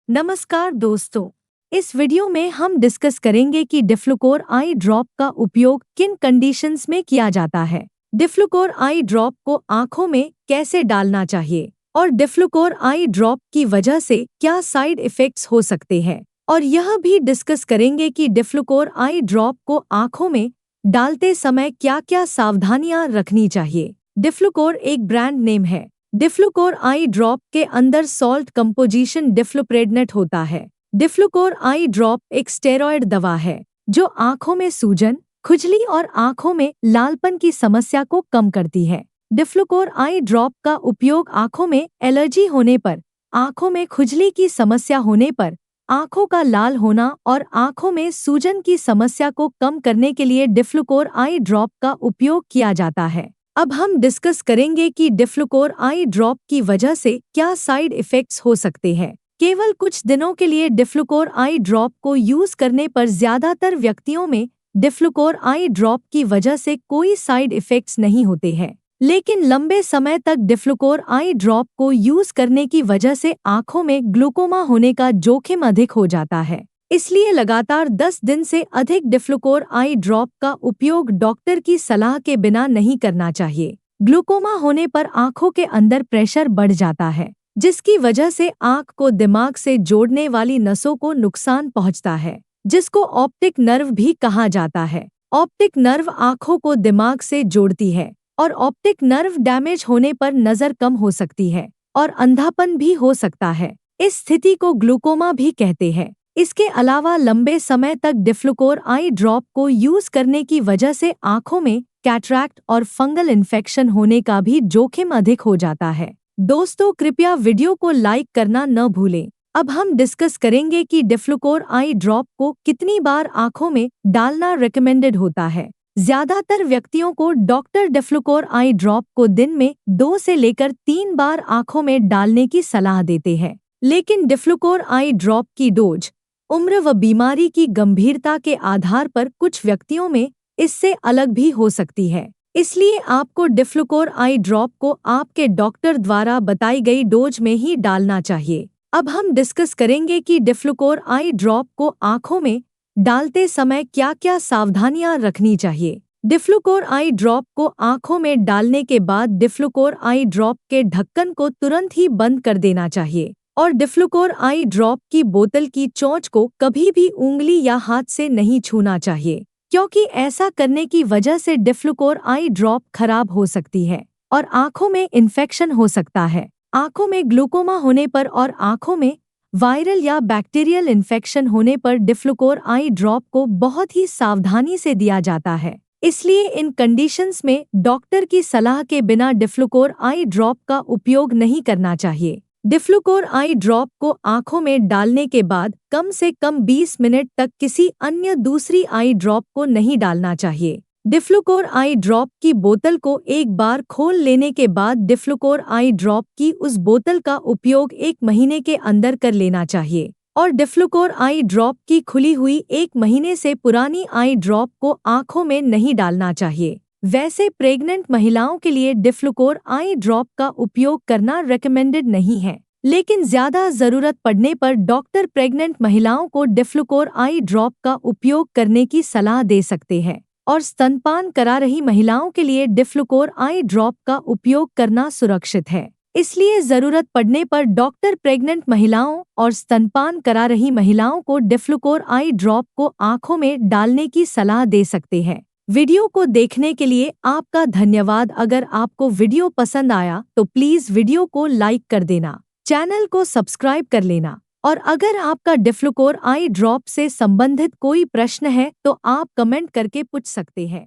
नमस्कार दोस्तों, इस वीडियो में हम डिस्कस करेंगे कि डिफ्लुकोर आई ड्रॉप का उपयोग किन कंडीशंस में किया जाता है। डिफ्लुकोर आई ड्रॉप को आंखों में कैसे डालना चाहिए और डिफ्लुकोर आई ड्रॉप की वजह से क्या साइड इफ़ेक्ट्स हो सकते हैं, और यह भी डिस्कस करेंगे कि डिफ्लुकोर आई ड्रॉप को आंखों में डालते समय क्या-क्या सावधानियां रखनी चाहिए। डिफ्लुकोर एक ब्रांड नेम है। डिफ्लुकोर आई ड्रॉप के अंदर सॉल्ट कंपोजिशन डिफ्लुप्रेडनेट होता है। डिफ्लुकोर आई ड्रॉप एक स्टेरॉयड दवा है जो आंखों में सूजन, खुजली और आंखों में लालपन की समस्या को कम करती है। डिफ्लुकोर आई ड्रॉप का उपयोग आंखों में एलर्जी होने पर, आंखों में खुजली की समस्या होने पर, आंखों का लाल होना और आंखों में सूजन की समस्या को कम करने के लिए डिफ्लुकोर आई ड्रॉप का उपयोग किया जाता है। अब हम डिस्कस करेंगे कि डिफ्लुकोर आई ड्रॉप की वजह से क्या साइड इफ़ेक्ट्स हो सकते हैं। केवल कुछ दिनों के लिए डिफ्लुकोर आई ड्रॉप को यूज करने पर ज्यादातर व्यक्तियों में डिफ्लुकोर आई ड्रॉप की वजह से कोई साइड इफ़ेक्ट्स नहीं होते हैं, लेकिन लंबे समय तक डिफ्लुकोर आई ड्रॉप को यूज करने की वजह से आंखों में ग्लूकोमा होने का जोखिम अधिक हो जाता है। इसलिए लगातार 10 दिन से अधिक डिफ्लुकोर आई ड्रॉप का उपयोग डॉक्टर की सलाह के बिना नहीं करना चाहिए। ग्लूकोमा होने पर आंखों के अंदर प्रेशर बढ़ जाता है, जिसकी वजह से आंख को दिमाग से जोड़ने वाली नसों को नुकसान पहुंचता है, जिसको ऑप्टिक नर्व भी कहा जाता है। ऑप्टिक नर्व आंखों को दिमाग से जोड़ती है और ऑप्टिक नर्व डैमेज होने पर नजर कम हो सकती है और अंधापन भी हो सकता है। इस स्थिति को ग्लूकोमा भी कहते हैं। इसके अलावा लंबे समय तक डिफ्लुकोर आई ड्रॉप को यूज करने की वजह से आंखों में कैटरैक्ट और फंगल इन्फेक्शन होने का भी जोखिम अधिक हो जाता है। दोस्तों, कृपया वीडियो को लाइक करना न भूलें। अब हम डिस्कस करेंगे कि डिफ्लुकोर आई ड्रॉप को कितनी बार आंखों में डालना रिकमेंडेड होता है। ज्यादातर व्यक्तियों को डॉक्टर डिफ्लुकोर आई ड्रॉप को दिन में 2 से लेकर 3 बार आंखों में डालने की सलाह देते हैं, लेकिन डिफ्लुकोर आई ड्रॉप की डोज, उम्र व बीमारी की गंभीरता के आधार पर कुछ व्यक्तियों में इससे अलग भी हो सकती है। इसलिए आपको डिफ्लुकोर आई ड्रॉप को आपके डॉक्टर द्वारा बताई गई डोज में ही डालना चाहिए। अब हम डिस्कस करेंगे कि डिफ्लुकोर आई ड्रॉप को आंखों में डालते समय क्या-क्या सावधानियां रखनी चाहिए। डिफ्लुकोर आई ड्रॉप को आंखों में डालने के बाद डिफ्लुकोर आई ड्रॉप के ढक्कन को तुरंत ही बंद कर देना चाहिए और डिफ्लुकोर आई ड्रॉप की बोतल की चोंच को कभी भी उंगली या हाथ से नहीं छूना चाहिए, क्योंकि ऐसा करने की वजह से डिफ्लुकोर आई ड्रॉप खराब हो सकती है और आंखों में इन्फेक्शन हो सकता है। आंखों में ग्लूकोमा होने पर और आंखों में वायरल या बैक्टीरियल इन्फेक्शन होने पर डिफ्लुकोर आई ड्रॉप को बहुत ही सावधानी से दिया जाता है। इसलिए इन कंडीशंस में डॉक्टर की सलाह के बिना डिफ्लुकोर आई ड्रॉप का उपयोग नहीं करना चाहिए। डिफ्लुकोर आई ड्रॉप को आंखों में डालने के बाद कम से कम 20 मिनट तक किसी अन्य दूसरी आई ड्रॉप को नहीं डालना चाहिए। डिफ्लुकोर आई ड्रॉप की बोतल को एक बार खोल लेने के बाद डिफ्लुकोर आई ड्रॉप की उस बोतल का उपयोग 1 महीने के अंदर कर लेना चाहिए और डिफ्लुकोर आई ड्रॉप की खुली हुई 1 महीने से पुरानी आई ड्रॉप को आंखों में नहीं डालना चाहिए। वैसे प्रेग्नेंट महिलाओं के लिए डिफ्लुकोर आई ड्रॉप का उपयोग करना रेकमेंडेड नहीं है, लेकिन ज्यादा जरूरत पड़ने पर डॉक्टर प्रेग्नेंट महिलाओं को डिफ्लुकोर आई ड्रॉप का उपयोग करने की सलाह दे सकते हैं और स्तनपान करा रही महिलाओं के लिए डिफ्लुकोर आई ड्रॉप का उपयोग करना सुरक्षित है। इसलिए जरूरत पड़ने पर डॉक्टर प्रेग्नेंट महिलाओं और स्तनपान करा रही महिलाओं को डिफ्लुकोर आई ड्रॉप को आंखों में डालने की सलाह दे सकते हैं। वीडियो को देखने के लिए आपका धन्यवाद। अगर आपको वीडियो पसंद आया तो प्लीज वीडियो को लाइक कर देना, चैनल को सब्सक्राइब कर लेना, और अगर आपका डिफ्लुकोर आई ड्रॉप से संबंधित कोई प्रश्न है तो आप कमेंट करके पूछ सकते हैं।